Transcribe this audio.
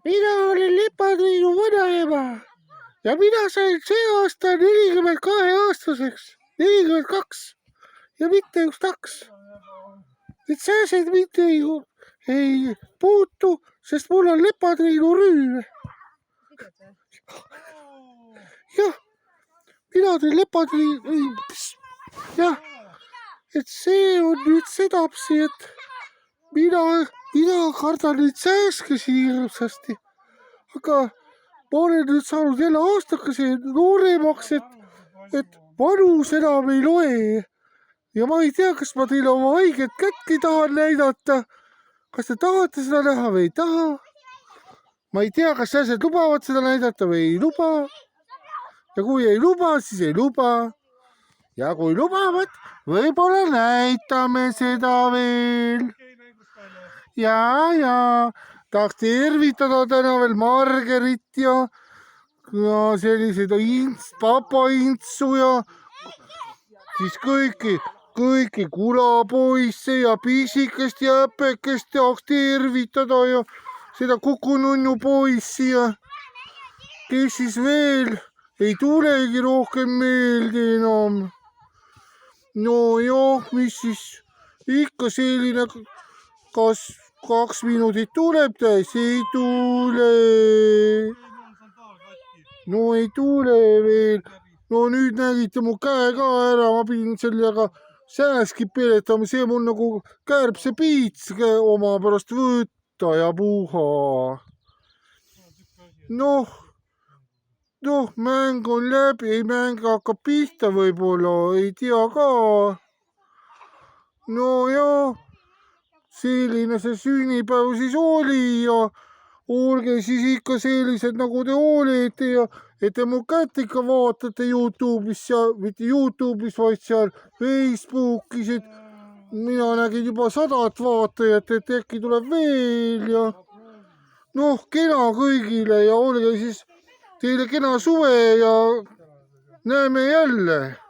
mina olen Lepatriinu vanaema ja mina sain see aasta 42-aastaseks. 42 ja mitte just 2. et sääsed mitte ei puutu, sest mul on Lepatriinu rüül. jah, mina teen Lepatriinu, jah, et see on nüüd sedapsi, et mina kardan neid sääskesi hirmsasti, aga ma olen nüüd saanud jälle aastakese nooremaks, et vanus enam ei loe. ja ma ei tea, kas ma teile oma haiget kättki tahan näidata. kas te tahate seda näha või ei taha? ma ei tea, kas sääsed lubavad seda näidata või ei luba. ja kui ei luba, siis ei luba. ja kui lubavad, võib-olla näitame seda veel. ja tahaks tervitada täna veel Margerit ja selliseid papaintsu ja siis kõiki kulapoisse ja pisikest ja äpekest tahaks tervitada ja seda Kuku-Nunnu poissi ja kes siis veel ei tulegi rohkem meelde enam. no jah, mis siis ikka selline, kas 2 minutit tuleb täis, ei tule. no ei tule veel. no nüüd nägite mu käe ka ära, ma pidin sellega sääski peletama, see on nagu kärbsepiits oma pärast võtta ja puha. noh, mäng on läbi, ei mäng hakkab pihta võib-olla, ei tea ka. no jah, selline see sünnipäev siis oli ja olge siis ikka sellised, nagu te olete ja et te mu kätt ikka vaatate Youtube'is ja mitte Youtube'is, vaid seal Facebookis, et mina nägin juba 100 vaatajat, et äkki tuleb veel ja noh, kena kõigile ja olge siis teile kena suve ja näeme jälle.